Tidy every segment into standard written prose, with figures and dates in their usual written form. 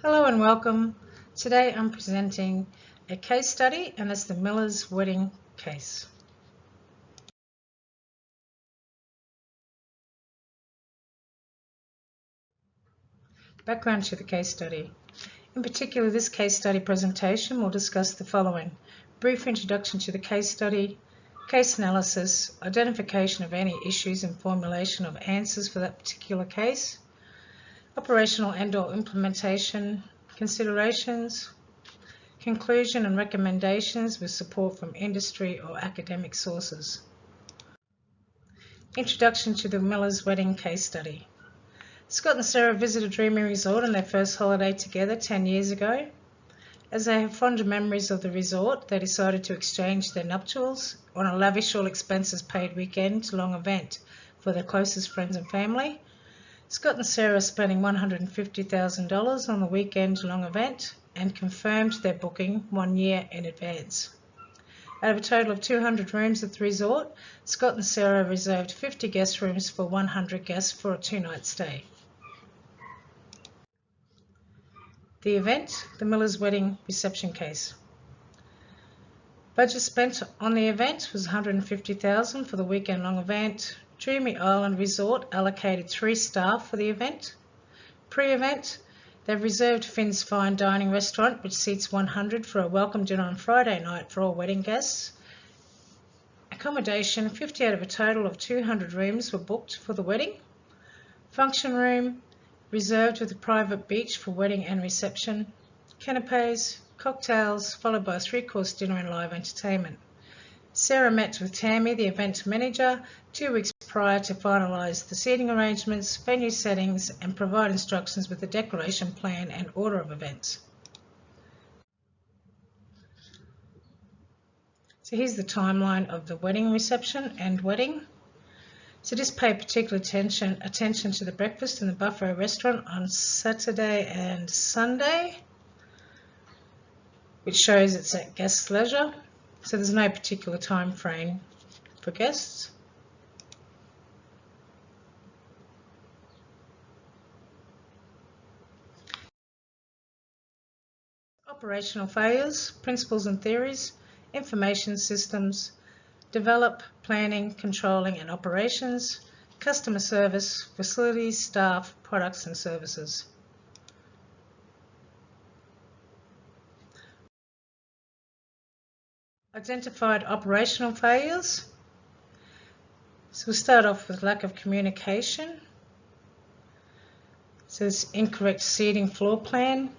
Hello and welcome. Today I'm presenting a case study, and it's the Millers Wedding case. Background to the case study. In particular, this case study presentation will discuss the following: brief introduction to the case study, case analysis, identification of any issues and formulation of answers for that particular case, operational and/or implementation considerations, conclusion and recommendations with support from industry or academic sources. Introduction to the Millers Wedding case study. Scott and Sarah visited Dreamy Resort on their first holiday together 10 years ago. As they have fond memories of the resort, they decided to exchange their nuptials on a lavish all-expenses-paid weekend-long event for their closest friends and family. Scott and Sarah spending $150,000 on the weekend-long event and confirmed their booking 1 year in advance. Out of a total of 200 rooms at the resort, Scott and Sarah reserved 50 guest rooms for 100 guests for a 2-night stay. The event, the Millers Wedding reception case. Budget spent on the event was $150,000 for the weekend-long event. Dreamy Island Resort allocated 3 staff for the event. Pre-event, they've reserved Finn's Fine Dining Restaurant, which seats 100 for a welcome dinner on Friday night for all wedding guests. Accommodation, 50 out of a total of 200 rooms were booked for the wedding. Function room, reserved with a private beach for wedding and reception. Canapes, cocktails, followed by a 3-course dinner and live entertainment. Sarah met with Tammy, the event manager, 2 weeks prior to finalise the seating arrangements, venue settings, and provide instructions with the decoration plan and order of events. So here's the timeline of the wedding reception and wedding. So just pay particular attention to the breakfast in the buffet restaurant on Saturday and Sunday, which shows it's at guests' leisure. So there's no particular time frame for guests. Operational failures, principles and theories, information systems, develop, planning, controlling and operations, customer service, facilities, staff, products and services. Identified operational failures. So we'll start off with lack of communication. So it's incorrect seating floor plan.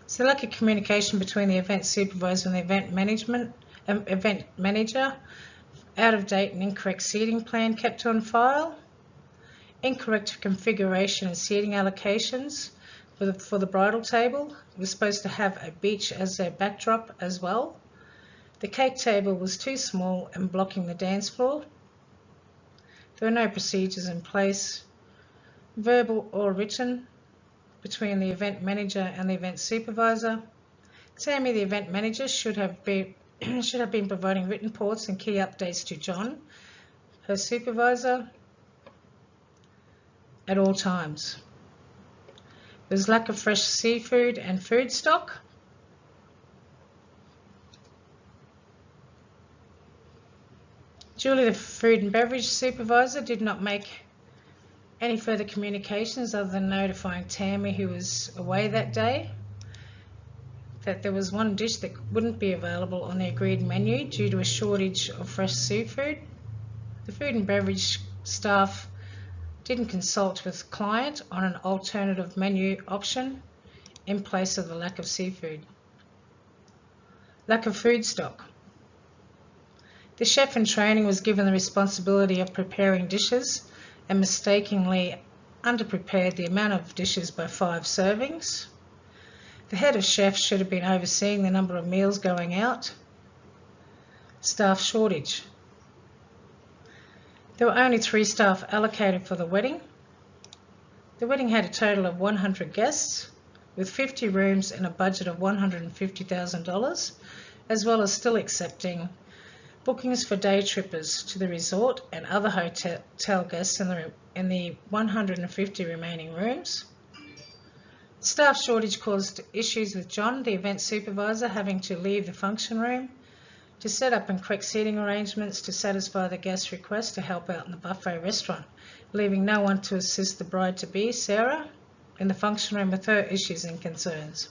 So lack of communication between the event supervisor and the event manager. Out of date and incorrect seating plan kept on file. Incorrect configuration and seating allocations for the bridal table. We're supposed to have a beach as a backdrop as well. The cake table was too small and blocking the dance floor. There were no procedures in place, verbal or written, between the event manager and the event supervisor. Tammy, the event manager, should have been providing written reports and key updates to John, her supervisor, at all times. There's lack of fresh seafood and food stock. Julie, the food and beverage supervisor, did not make any further communications other than notifying Tammy, who was away that day, that there was one dish that wouldn't be available on the agreed menu due to a shortage of fresh seafood. The food and beverage staff didn't consult with the client on an alternative menu option in place of the lack of seafood. Lack of food stock. The chef in training was given the responsibility of preparing dishes and mistakenly underprepared the amount of dishes by 5 servings. The head of chef should have been overseeing the number of meals going out. Staff shortage. There were only 3 staff allocated for the wedding. The wedding had a total of 100 guests with 50 rooms and a budget of $150,000, as well as still accepting bookings for day trippers to the resort and other hotel guests in the 150 remaining rooms. Staff shortage caused issues with John, the event supervisor, having to leave the function room to set up and correct seating arrangements to satisfy the guest request to help out in the buffet restaurant, leaving no one to assist the bride-to-be, Sarah, in the function room with her issues and concerns.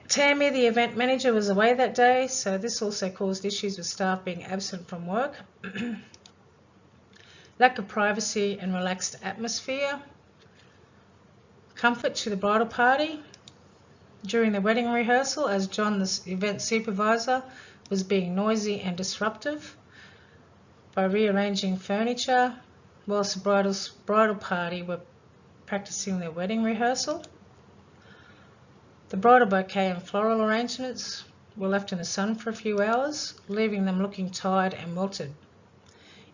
Tammy, the event manager, was away that day, so this also caused issues with staff being absent from work. Lack of privacy and relaxed atmosphere. Comfort to the bridal party during the wedding rehearsal, as John, the event supervisor, was being noisy and disruptive by rearranging furniture whilst the bridal party were practicing their wedding rehearsal. The bridal bouquet and floral arrangements were left in the sun for a few hours, leaving them looking tired and wilted.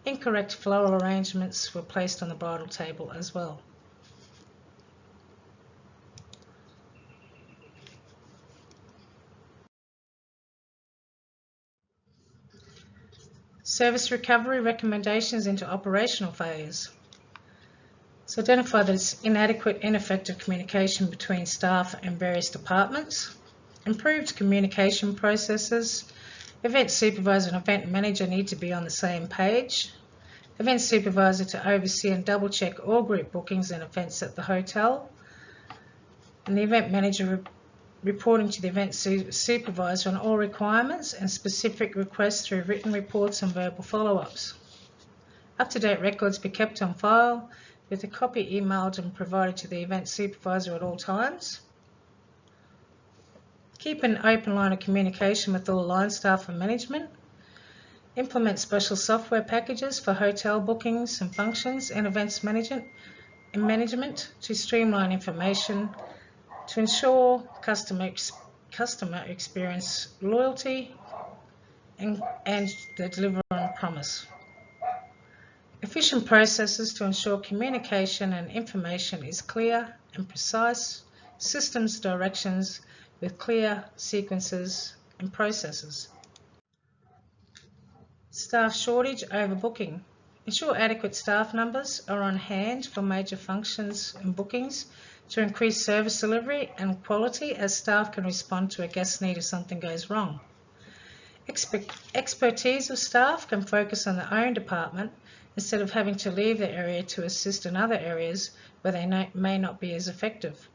Incorrect floral arrangements were placed on the bridal table as well. Service recovery recommendations into operational failures. So identify that it's inadequate, ineffective communication between staff and various departments. Improved communication processes. Event supervisor and event manager need to be on the same page. Event supervisor to oversee and double check all group bookings and events at the hotel. And the event manager reporting to the event supervisor on all requirements and specific requests through written reports and verbal follow-ups. Up-to-date records be kept on file, with a copy emailed and provided to the event supervisor at all times. Keep an open line of communication with all line staff and management. Implement special software packages for hotel bookings and functions and events management to streamline information to ensure customer experience loyalty and the deliver on promise. Efficient processes to ensure communication and information is clear and precise. Systems directions with clear sequences and processes. Staff shortage, overbooking. Ensure adequate staff numbers are on hand for major functions and bookings to increase service delivery and quality, as staff can respond to a guest need if something goes wrong. Expertise of staff can focus on their own department instead of having to leave the area to assist in other areas where they may not be as effective.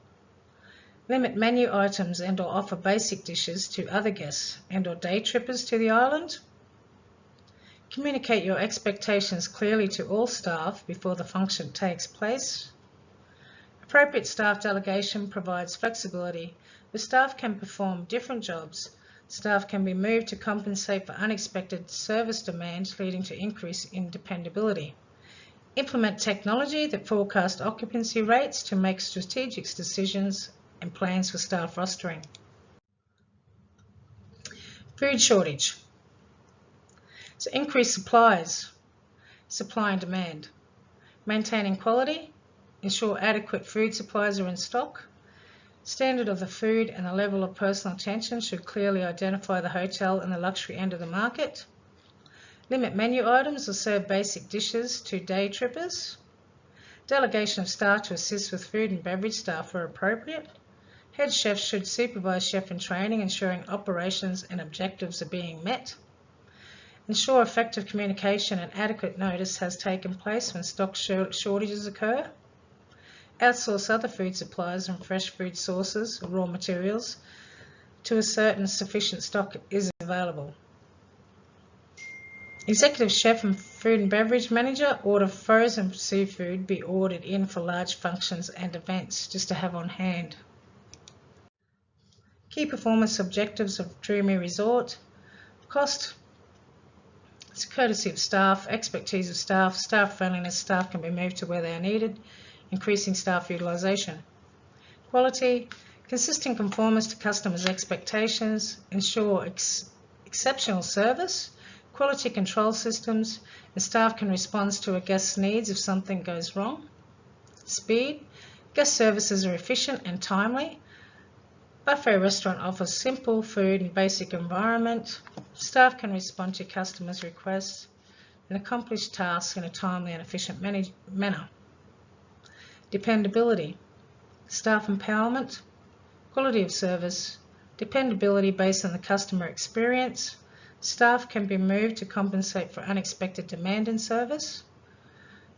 Limit menu items and or offer basic dishes to other guests and or day trippers to the island. Communicate your expectations clearly to all staff before the function takes place. Appropriate staff delegation provides flexibility where staff can perform different jobs. Staff can be moved to compensate for unexpected service demand, leading to increase in dependability. Implement technology that forecasts occupancy rates to make strategic decisions and plans for staff rostering. Food shortage. So increase supplies, supply and demand. Maintaining quality, ensure adequate food supplies are in stock. Standard of the food and the level of personal attention should clearly identify the hotel and the luxury end of the market. Limit menu items or serve basic dishes to day trippers. Delegation of staff to assist with food and beverage staff where appropriate. Head chefs should supervise chef in training, ensuring operations and objectives are being met. Ensure effective communication and adequate notice has taken place when stock shortages occur. Outsource other food suppliers and fresh food sources or raw materials to a certain sufficient stock is available. Executive chef and food and beverage manager order frozen seafood be ordered in for large functions and events just to have on hand. Key performance objectives of Dreamy Resort. Cost. It's courtesy of staff, expertise of staff, staff friendliness. Staff can be moved to where they are needed, increasing staff utilisation. Quality, consistent conformance to customers' expectations, ensure exceptional service, quality control systems, and staff can respond to a guest's needs if something goes wrong. Speed, guest services are efficient and timely. Buffet restaurant offers simple food and basic environment. Staff can respond to customers' requests and accomplish tasks in a timely and efficient manner. Dependability. staff empowerment, quality of service, dependability based on the customer experience. Staff can be moved to compensate for unexpected demand in service.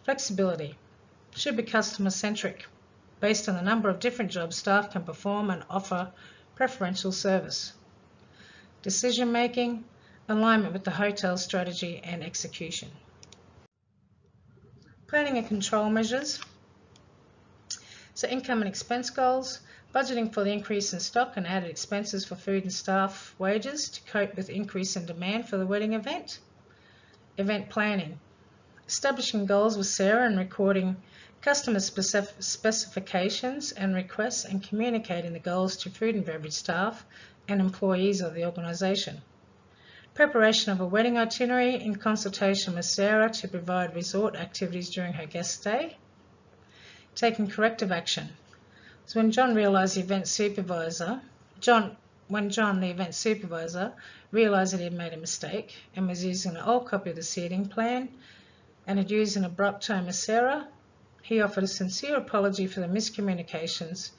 Flexibility should be customer-centric. Based on the number of different jobs staff can perform and offer preferential service. Decision-making, alignment with the hotel strategy and execution. Planning and control measures. So income and expense goals, budgeting for the increase in stock and added expenses for food and staff wages to cope with increase in demand for the wedding event. Event planning, establishing goals with Sarah and recording customer specifications and requests and communicating the goals to food and beverage staff and employees of the organisation. Preparation of a wedding itinerary in consultation with Sarah to provide resort activities during her guest stay. Taking corrective action. So when John, the event supervisor, realised that he had made a mistake and was using an old copy of the seating plan and had used an abrupt tone with Sarah, he offered a sincere apology for the miscommunications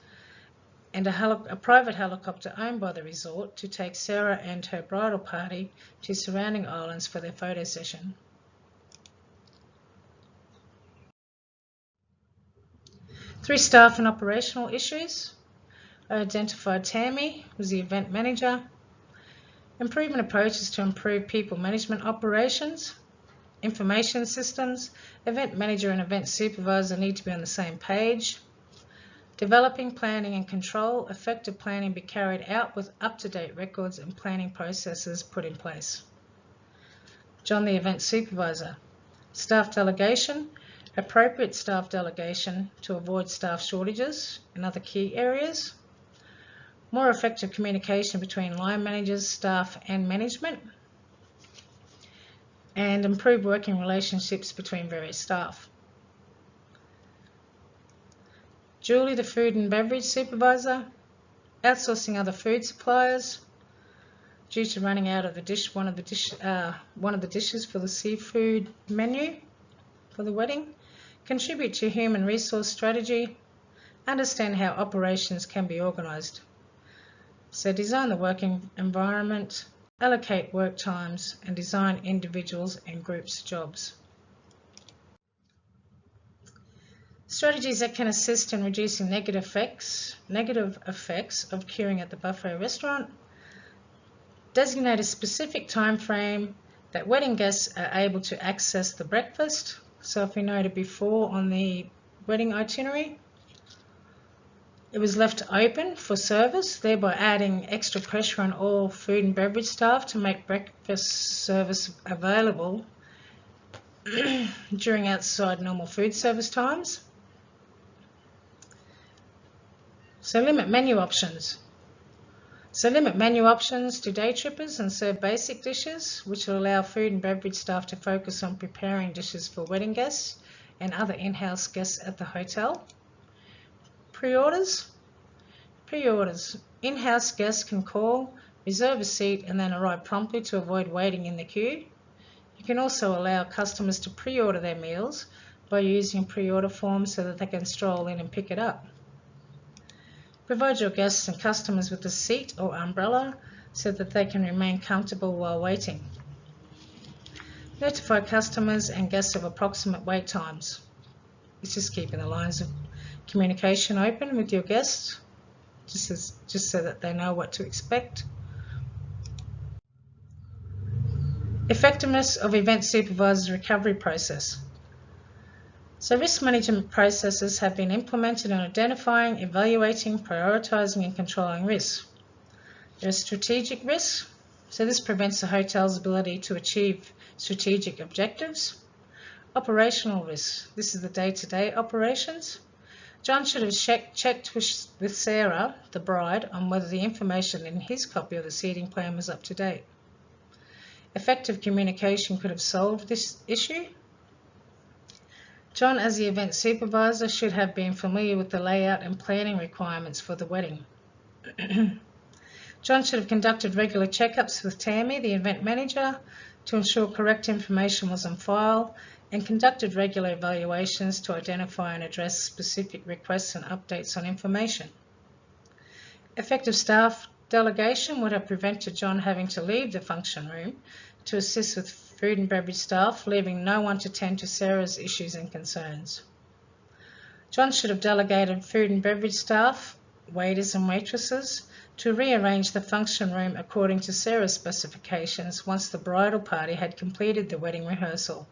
and a private helicopter owned by the resort to take Sarah and her bridal party to surrounding islands for their photo session. Three staff and operational issues. I identified Tammy, was the event manager. Improvement approaches to improve people management operations. Information systems. Event manager and event supervisor need to be on the same page. Developing, planning and control. Effective planning be carried out with up-to-date records and planning processes put in place. John, the event supervisor. Staff delegation. Appropriate staff delegation to avoid staff shortages in other key areas. More effective communication between line managers, staff and management. And improved working relationships between various staff. Julie, the food and beverage supervisor. Outsourcing other food suppliers due to running out of one of the dishes for the seafood menu for the wedding. Contribute to human resource strategy, understand how operations can be organised. So design the working environment, allocate work times and design individuals and groups jobs. Strategies that can assist in reducing negative effects of queuing at the buffet restaurant. Designate a specific time frame that wedding guests are able to access the breakfast. So if we noted before on the wedding itinerary, it was left open for service, thereby adding extra pressure on all food and beverage staff to make breakfast service available during outside normal food service times. So limit menu options. Limit menu options to day trippers and serve basic dishes, which will allow food and beverage staff to focus on preparing dishes for wedding guests and other in-house guests at the hotel. Pre-orders. In-house guests can call, reserve a seat and then arrive promptly to avoid waiting in the queue. You can also allow customers to pre-order their meals by using pre-order forms so that they can stroll in and pick it up. Provide your guests and customers with a seat or umbrella so that they can remain comfortable while waiting. Notify customers and guests of approximate wait times. It's just keeping the lines of communication open with your guests, just so that they know what to expect. Effectiveness of event supervisors' recovery process. So risk management processes have been implemented in identifying, evaluating, prioritising and controlling risks. There are strategic risks, so this prevents the hotel's ability to achieve strategic objectives. Operational risks, this is the day-to-day operations. John should have checked with Sarah, the bride, on whether the information in his copy of the seating plan was up to date. Effective communication could have solved this issue. John, as the event supervisor, should have been familiar with the layout and planning requirements for the wedding. John should have conducted regular checkups with Tammy, the event manager, to ensure correct information was on file and conducted regular evaluations to identify and address specific requests and updates on information. Effective staff delegation would have prevented John having to leave the function room to assist with food and beverage staff, leaving no one to tend to Sarah's issues and concerns. John should have delegated food and beverage staff, waiters and waitresses, to rearrange the function room according to Sarah's specifications once the bridal party had completed the wedding rehearsal,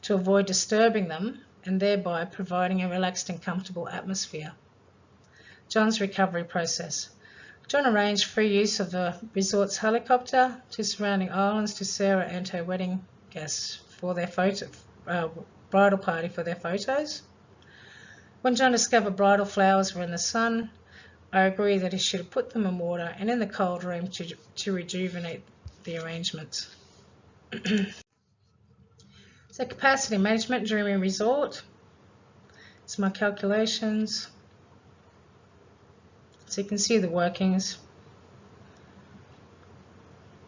to avoid disturbing them and thereby providing a relaxed and comfortable atmosphere. John's recovery process. John arranged free use of the resort's helicopter to surrounding islands to Sarah and her wedding guests for their bridal party for their photos. When John discovered bridal flowers were in the sun, I agree that he should have put them in water and in the cold room to rejuvenate the arrangements. So capacity management during a resort. It's my calculations. So you can see the workings.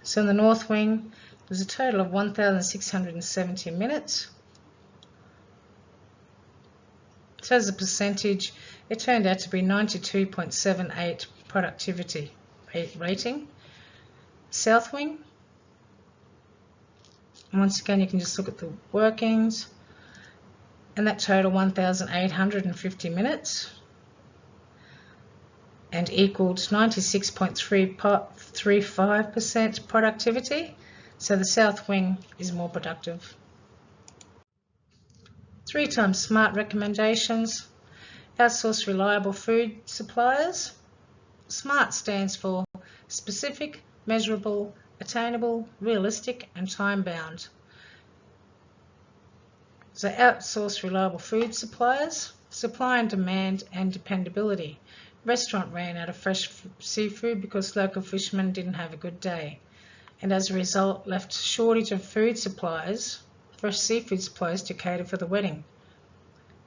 So in the north wing, there's a total of 1,670 minutes. So as a percentage, it turned out to be 92.78 productivity rating. South wing, and once again you can just look at the workings, and that total 1,850 minutes and equaled 96.35% productivity. So the south wing is more productive. 3 times SMART recommendations. Outsource reliable food suppliers. SMART stands for specific, measurable, attainable, realistic and time-bound. So outsource reliable food suppliers. Supply and demand and dependability. Restaurant ran out of fresh seafood because local fishermen didn't have a good day, and as a result left shortage of food supplies, fresh seafood supplies to cater for the wedding.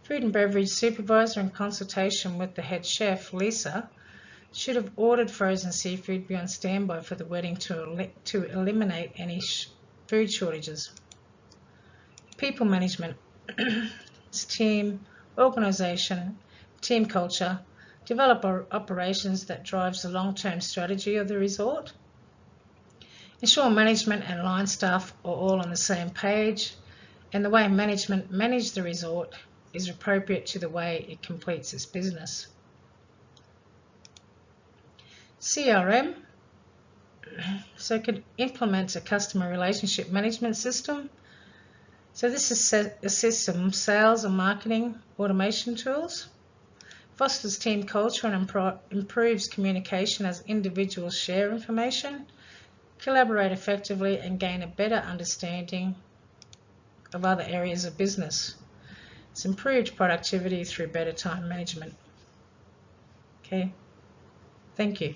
Food and beverage supervisor, in consultation with the head chef, Lisa, should have ordered frozen seafood be on standby for the wedding to eliminate any food shortages. People management. It's team, organisation, team culture. Develop operations that drives the long-term strategy of the resort. Ensure management and line staff are all on the same page, and the way management manage the resort is appropriate to the way it completes its business. CRM. So it could implement a customer relationship management system. So this assists some sales and marketing automation tools. Fosters team culture and improves communication as individuals share information, collaborate effectively and gain a better understanding of other areas of business. It's improved productivity through better time management. Okay, thank you.